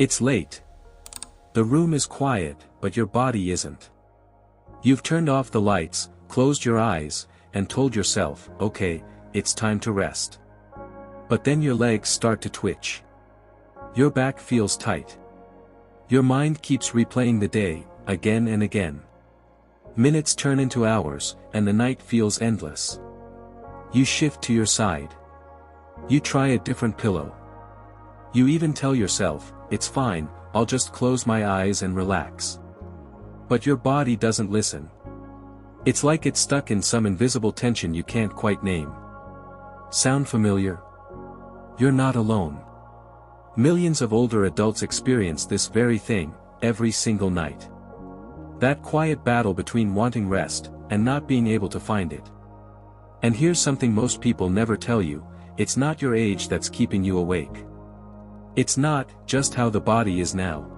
It's late. The room is quiet, but your body isn't. You've turned off the lights, closed your eyes, and told yourself, okay, it's time to rest. But then your legs start to twitch. Your back feels tight. Your mind keeps replaying the day, again and again. Minutes turn into hours, and the night feels endless. You shift to your side. You try a different pillow. You even tell yourself, it's fine, I'll just close my eyes and relax. But your body doesn't listen. It's like it's stuck in some invisible tension you can't quite name. Sound familiar? You're not alone. Millions of older adults experience this very thing, every single night. That quiet battle between wanting rest, and not being able to find it. And here's something most people never tell you, it's not your age that's keeping you awake. It's not just how the body is now.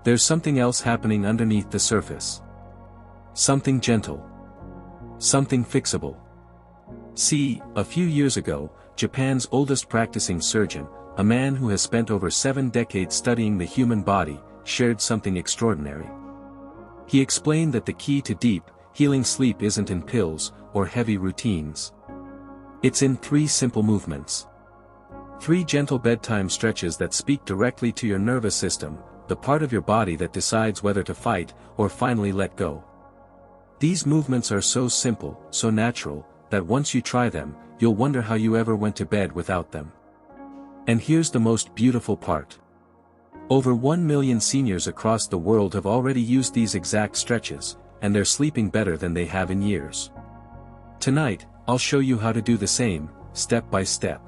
There's something else happening underneath the surface. Something gentle. Something fixable. See, a few years ago, Japan's oldest practicing surgeon, a man who has spent over 7 decades studying the human body, shared something extraordinary. He explained that the key to deep, healing sleep isn't in pills, or heavy routines. It's in 3 simple movements. 3 gentle bedtime stretches that speak directly to your nervous system, the part of your body that decides whether to fight, or finally let go. These movements are so simple, so natural, that once you try them, you'll wonder how you ever went to bed without them. And here's the most beautiful part. Over 1 million seniors across the world have already used these exact stretches, and they're sleeping better than they have in years. Tonight, I'll show you how to do the same, step by step.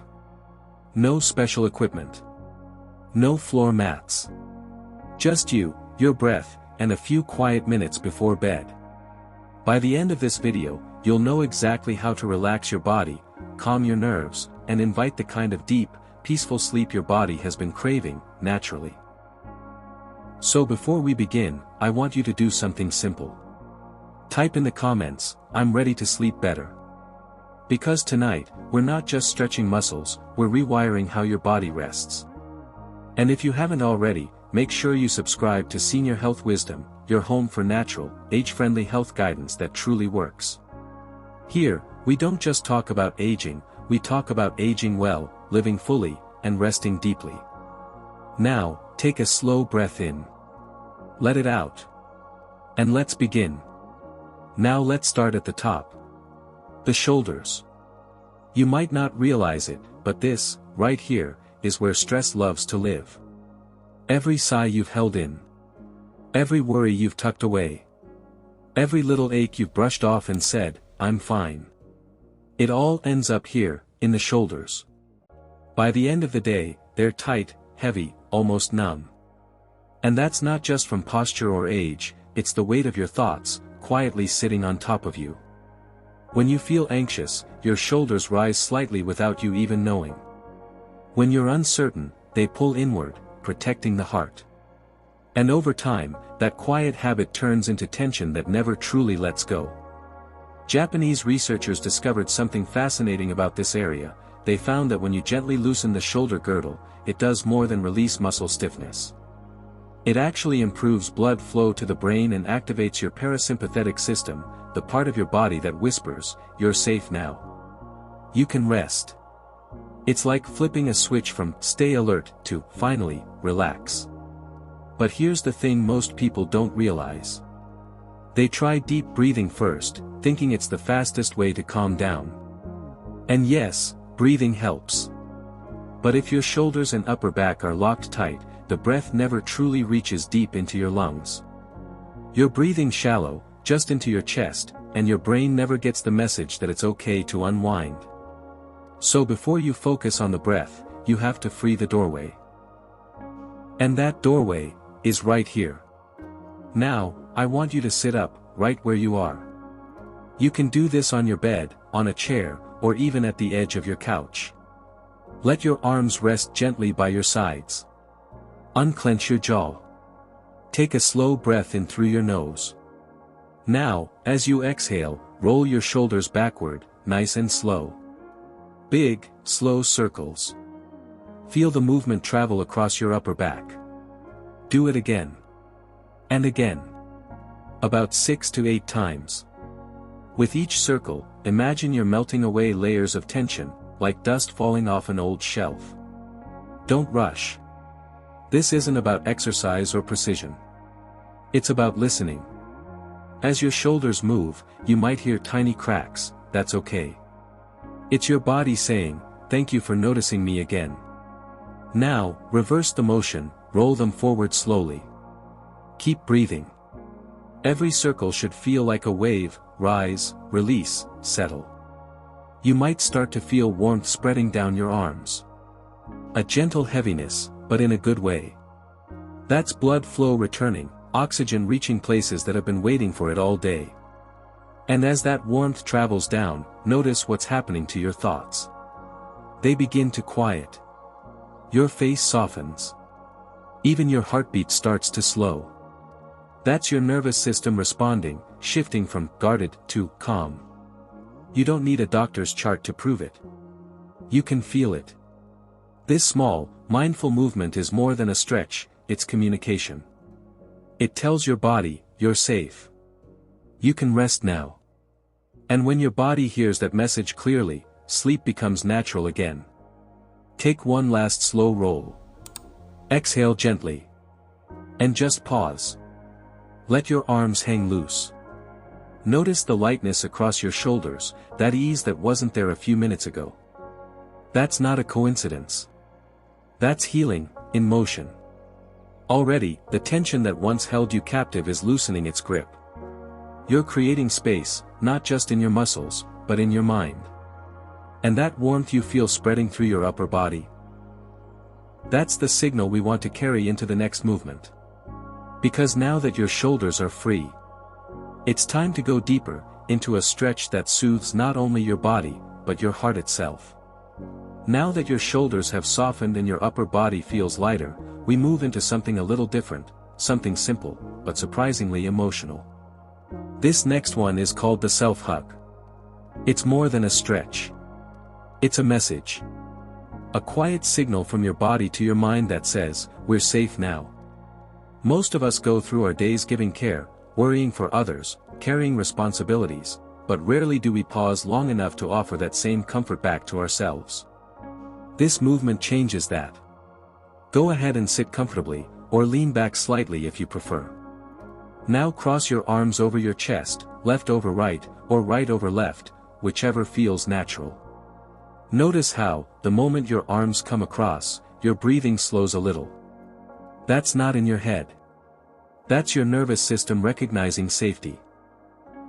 No special equipment. No floor mats. Just you, your breath, and a few quiet minutes before bed. By the end of this video, you'll know exactly how to relax your body, calm your nerves, and invite the kind of deep, peaceful sleep your body has been craving, naturally. So before we begin, I want you to do something simple. Type in the comments, I'm ready to sleep better. Because tonight, we're not just stretching muscles, we're rewiring how your body rests. And if you haven't already, make sure you subscribe to Senior Health Wisdom, your home for natural, age-friendly health guidance that truly works. Here, we don't just talk about aging, we talk about aging well, living fully, and resting deeply. Now, take a slow breath in. Let it out. And let's begin. Now let's start at the top. The shoulders. You might not realize it, but this, right here, is where stress loves to live. Every sigh you've held in. Every worry you've tucked away. Every little ache you've brushed off and said, I'm fine. It all ends up here, in the shoulders. By the end of the day, they're tight, heavy, almost numb. And that's not just from posture or age, it's the weight of your thoughts, quietly sitting on top of you. When you feel anxious, your shoulders rise slightly without you even knowing. When you're uncertain, they pull inward, protecting the heart. And over time, that quiet habit turns into tension that never truly lets go. Japanese researchers discovered something fascinating about this area. They found that when you gently loosen the shoulder girdle, it does more than release muscle stiffness. It actually improves blood flow to the brain and activates your parasympathetic system, the part of your body that whispers, you're safe now. You can rest. It's like flipping a switch from stay alert to finally relax. But here's the thing most people don't realize. They try deep breathing first, thinking it's the fastest way to calm down. And yes, breathing helps. But if your shoulders and upper back are locked tight, the breath never truly reaches deep into your lungs. You're breathing shallow, just into your chest, and your brain never gets the message that it's okay to unwind. So before you focus on the breath, you have to free the doorway. And that doorway is right here. Now, I want you to sit up, right where you are. You can do this on your bed, on a chair, or even at the edge of your couch. Let your arms rest gently by your sides. Unclench your jaw. Take a slow breath in through your nose. Now, as you exhale, roll your shoulders backward, nice and slow. Big, slow circles. Feel the movement travel across your upper back. Do it again. And again. About 6 to 8 times. With each circle, imagine you're melting away layers of tension, like dust falling off an old shelf. Don't rush. This isn't about exercise or precision. It's about listening. As your shoulders move, you might hear tiny cracks. That's okay. It's your body saying, "Thank you for noticing me again." Now, reverse the motion, roll them forward slowly. Keep breathing. Every circle should feel like a wave: rise, release, settle. You might start to feel warmth spreading down your arms. A gentle heaviness, but in a good way. That's blood flow returning, oxygen reaching places that have been waiting for it all day. And as that warmth travels down, notice what's happening to your thoughts. They begin to quiet. Your face softens. Even your heartbeat starts to slow. That's your nervous system responding, shifting from guarded to calm. You don't need a doctor's chart to prove it. You can feel it. This small, mindful movement is more than a stretch, it's communication. It tells your body, you're safe. You can rest now. And when your body hears that message clearly, sleep becomes natural again. Take one last slow roll. Exhale gently. And just pause. Let your arms hang loose. Notice the lightness across your shoulders, that ease that wasn't there a few minutes ago. That's not a coincidence. That's healing, in motion. Already, the tension that once held you captive is loosening its grip. You're creating space, not just in your muscles, but in your mind. And that warmth you feel spreading through your upper body. That's the signal we want to carry into the next movement. Because now that your shoulders are free, it's time to go deeper, into a stretch that soothes not only your body, but your heart itself. Now that your shoulders have softened and your upper body feels lighter, we move into something a little different, something simple, but surprisingly emotional. This next one is called the self-hug. It's more than a stretch. It's a message. A quiet signal from your body to your mind that says, "We're safe now." Most of us go through our days giving care, worrying for others, carrying responsibilities, but rarely do we pause long enough to offer that same comfort back to ourselves. This movement changes that. Go ahead and sit comfortably, or lean back slightly if you prefer. Now cross your arms over your chest, left over right, or right over left, whichever feels natural. Notice how, the moment your arms come across, your breathing slows a little. That's not in your head. That's your nervous system recognizing safety.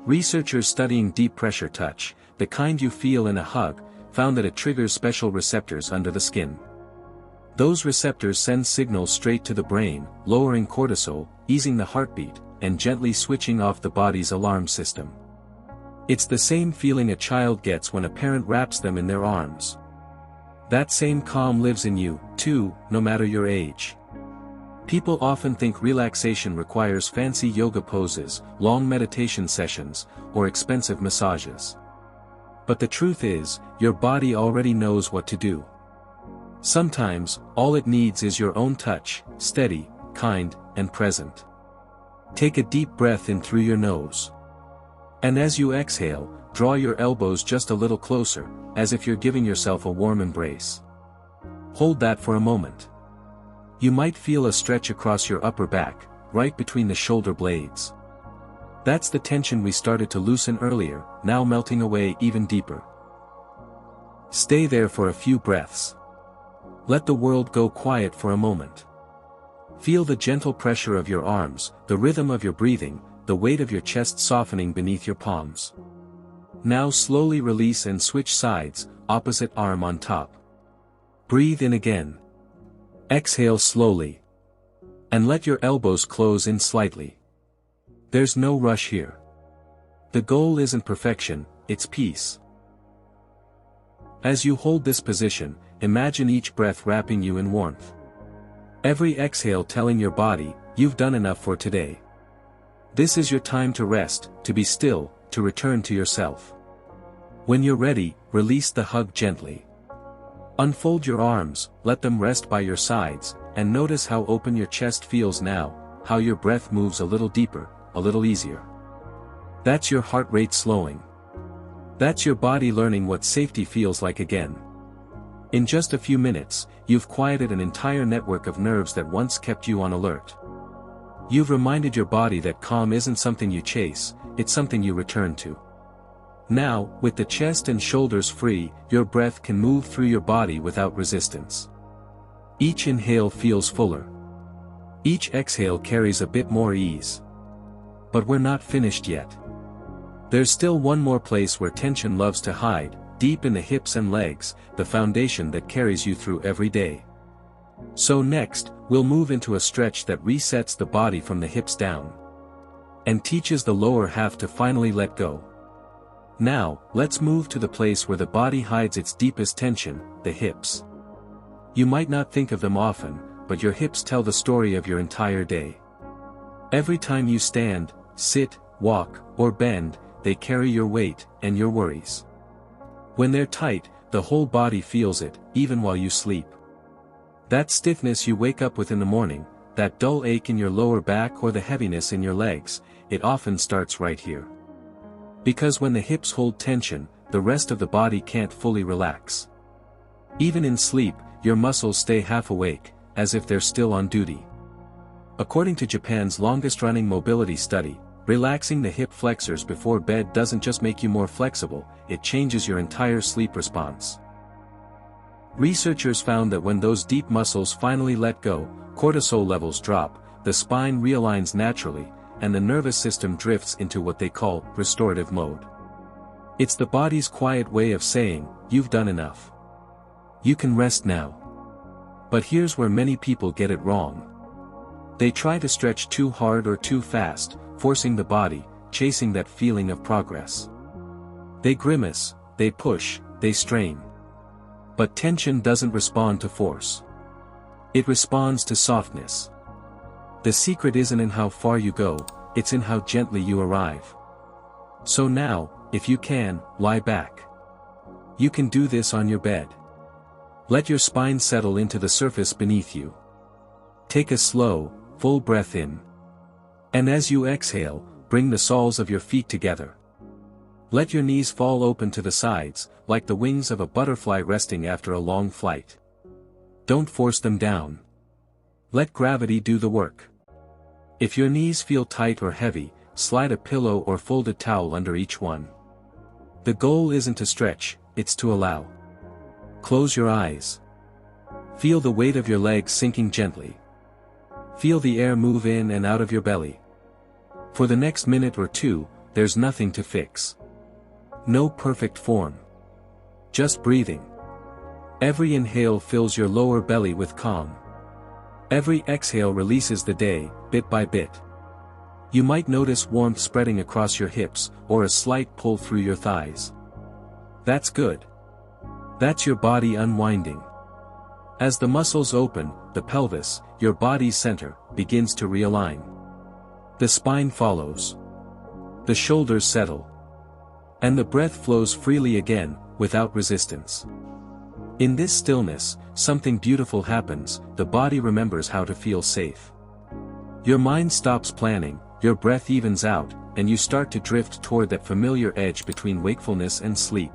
Researchers studying deep pressure touch, the kind you feel in a hug, found that it triggers special receptors under the skin. Those receptors send signals straight to the brain, lowering cortisol, easing the heartbeat, and gently switching off the body's alarm system. It's the same feeling a child gets when a parent wraps them in their arms. That same calm lives in you, too, no matter your age. People often think relaxation requires fancy yoga poses, long meditation sessions, or expensive massages. But the truth is, your body already knows what to do. Sometimes, all it needs is your own touch, steady, kind, and present. Take a deep breath in through your nose. And as you exhale, draw your elbows just a little closer, as if you're giving yourself a warm embrace. Hold that for a moment. You might feel a stretch across your upper back, right between the shoulder blades. That's the tension we started to loosen earlier, now melting away even deeper. Stay there for a few breaths. Let the world go quiet for a moment. Feel the gentle pressure of your arms, the rhythm of your breathing, the weight of your chest softening beneath your palms. Now slowly release and switch sides, opposite arm on top. Breathe in again. Exhale slowly. And let your elbows close in slightly. There's no rush here. The goal isn't perfection, it's peace. As you hold this position, imagine each breath wrapping you in warmth. Every exhale telling your body, you've done enough for today. This is your time to rest, to be still, to return to yourself. When you're ready, release the hug gently. Unfold your arms, let them rest by your sides, and notice how open your chest feels now, how your breath moves a little deeper, a little easier. That's your heart rate slowing. That's your body learning what safety feels like again. In just a few minutes, you've quieted an entire network of nerves that once kept you on alert. You've reminded your body that calm isn't something you chase, it's something you return to. Now, with the chest and shoulders free, your breath can move through your body without resistance. Each inhale feels fuller. Each exhale carries a bit more ease. But we're not finished yet. There's still one more place where tension loves to hide, deep in the hips and legs, the foundation that carries you through every day. So next, we'll move into a stretch that resets the body from the hips down. And teaches the lower half to finally let go. Now, let's move to the place where the body hides its deepest tension, the hips. You might not think of them often, but your hips tell the story of your entire day. Every time you stand, sit, walk, or bend, they carry your weight, and your worries. When they're tight, the whole body feels it, even while you sleep. That stiffness you wake up with in the morning, that dull ache in your lower back or the heaviness in your legs, it often starts right here. Because when the hips hold tension, the rest of the body can't fully relax. Even in sleep, your muscles stay half awake, as if they're still on duty. According to Japan's longest-running mobility study, relaxing the hip flexors before bed doesn't just make you more flexible, it changes your entire sleep response. Researchers found that when those deep muscles finally let go, cortisol levels drop, the spine realigns naturally, and the nervous system drifts into what they call restorative mode. It's the body's quiet way of saying, you've done enough. You can rest now. But here's where many people get it wrong. They try to stretch too hard or too fast, forcing the body, chasing that feeling of progress. They grimace, they push, they strain. But tension doesn't respond to force. It responds to softness. The secret isn't in how far you go, it's in how gently you arrive. So now, if you can, lie back. You can do this on your bed. Let your spine settle into the surface beneath you. Take a slow, full breath in. And as you exhale, bring the soles of your feet together. Let your knees fall open to the sides, like the wings of a butterfly resting after a long flight. Don't force them down. Let gravity do the work. If your knees feel tight or heavy, slide a pillow or folded towel under each one. The goal isn't to stretch, it's to allow. Close your eyes. Feel the weight of your legs sinking gently. Feel the air move in and out of your belly. For the next minute or two, there's nothing to fix. No perfect form. Just breathing. Every inhale fills your lower belly with calm. Every exhale releases the day, bit by bit. You might notice warmth spreading across your hips, or a slight pull through your thighs. That's good. That's your body unwinding. As the muscles open, the pelvis, your body's center, begins to realign. The spine follows. The shoulders settle. And the breath flows freely again, without resistance. In this stillness, something beautiful happens, the body remembers how to feel safe. Your mind stops planning, your breath evens out, and you start to drift toward that familiar edge between wakefulness and sleep.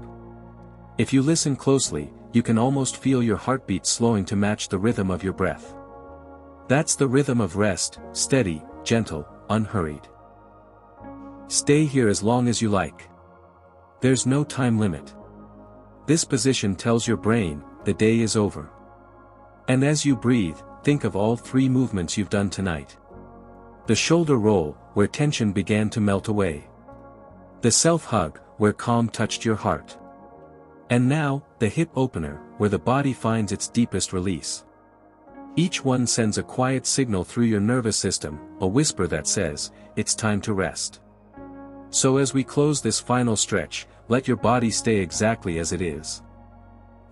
If you listen closely, you can almost feel your heartbeat slowing to match the rhythm of your breath. That's the rhythm of rest, steady, gentle, unhurried. Stay here as long as you like. There's no time limit. This position tells your brain, the day is over. And as you breathe, think of all 3 movements you've done tonight. The shoulder roll, where tension began to melt away. The self-hug, where calm touched your heart. And now, the hip opener, where the body finds its deepest release. Each one sends a quiet signal through your nervous system, a whisper that says, it's time to rest. So as we close this final stretch, let your body stay exactly as it is.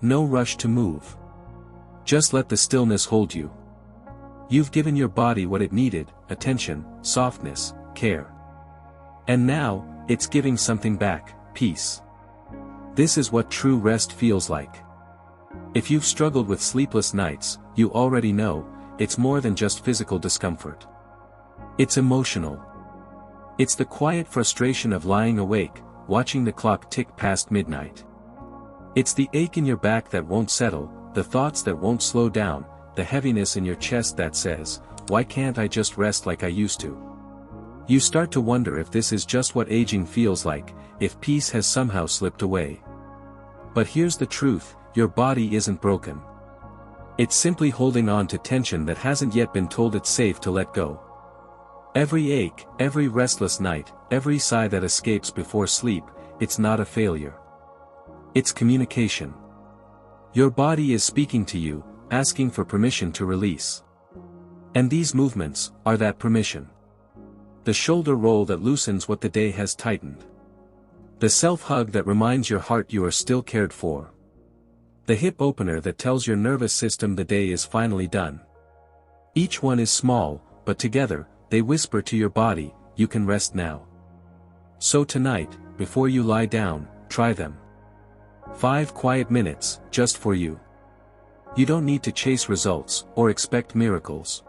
No rush to move. Just let the stillness hold you. You've given your body what it needed, attention, softness, care. And now, it's giving something back, peace. This is what true rest feels like. If you've struggled with sleepless nights, you already know, it's more than just physical discomfort. It's emotional. It's the quiet frustration of lying awake, watching the clock tick past midnight. It's the ache in your back that won't settle, the thoughts that won't slow down, the heaviness in your chest that says, "Why can't I just rest like I used to?" You start to wonder if this is just what aging feels like, if peace has somehow slipped away. But here's the truth, your body isn't broken. It's simply holding on to tension that hasn't yet been told it's safe to let go. Every ache, every restless night, every sigh that escapes before sleep, it's not a failure. It's communication. Your body is speaking to you, asking for permission to release. And these movements are that permission. The shoulder roll that loosens what the day has tightened. The self-hug that reminds your heart you are still cared for. The hip opener that tells your nervous system the day is finally done. Each one is small, but together, they whisper to your body, you can rest now. So tonight, before you lie down, try them. 5 quiet minutes, just for you. You don't need to chase results, or expect miracles.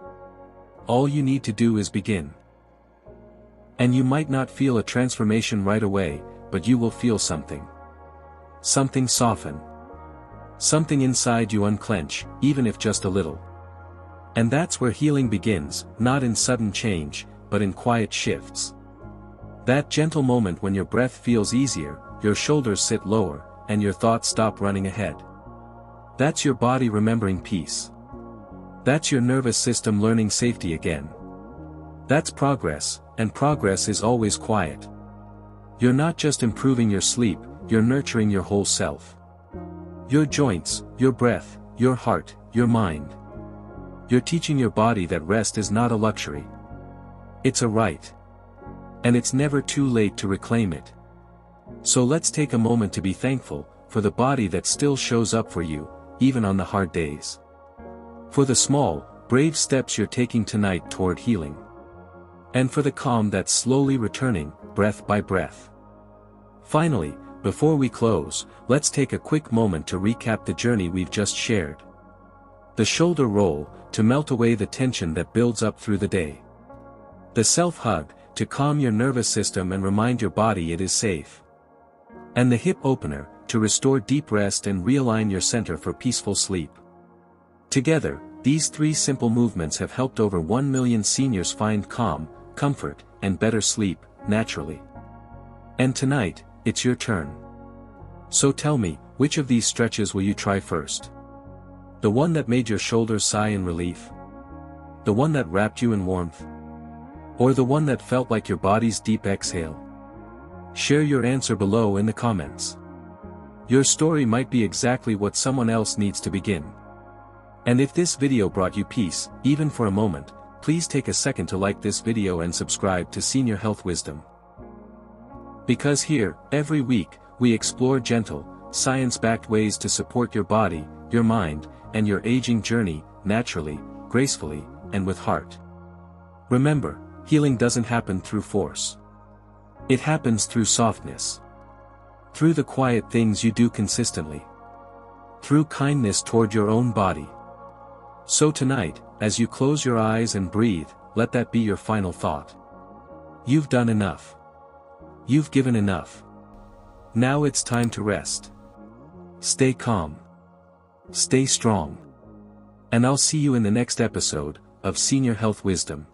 All you need to do is begin. And you might not feel a transformation right away, but you will feel something. Something soften. Something inside you unclench, even if just a little. And that's where healing begins, not in sudden change, but in quiet shifts. That gentle moment when your breath feels easier, your shoulders sit lower, and your thoughts stop running ahead. That's your body remembering peace. That's your nervous system learning safety again. That's progress, and progress is always quiet. You're not just improving your sleep, you're nurturing your whole self. Your joints, your breath, your heart, your mind. You're teaching your body that rest is not a luxury. It's a right. And it's never too late to reclaim it. So let's take a moment to be thankful, for the body that still shows up for you, even on the hard days. For the small, brave steps you're taking tonight toward healing. And for the calm that's slowly returning, breath by breath. Finally, before we close, let's take a quick moment to recap the journey we've just shared. The shoulder roll, to melt away the tension that builds up through the day. The self-hug, to calm your nervous system and remind your body it is safe. And the hip opener, to restore deep rest and realign your center for peaceful sleep. Together, these 3 simple movements have helped over 1 million seniors find calm, comfort, and better sleep, naturally. And tonight, it's your turn. So tell me, which of these stretches will you try first? The one that made your shoulders sigh in relief? The one that wrapped you in warmth? Or the one that felt like your body's deep exhale? Share your answer below in the comments. Your story might be exactly what someone else needs to begin. And if this video brought you peace, even for a moment, please take a second to like this video and subscribe to Senior Health Wisdom. Because here, every week, we explore gentle, science-backed ways to support your body, your mind, and your aging journey, naturally, gracefully, and with heart. Remember, healing doesn't happen through force. It happens through softness. Through the quiet things you do consistently. Through kindness toward your own body. So tonight, as you close your eyes and breathe, let that be your final thought. You've done enough. You've given enough. Now it's time to rest. Stay calm. Stay strong. And I'll see you in the next episode of Senior Health Wisdom.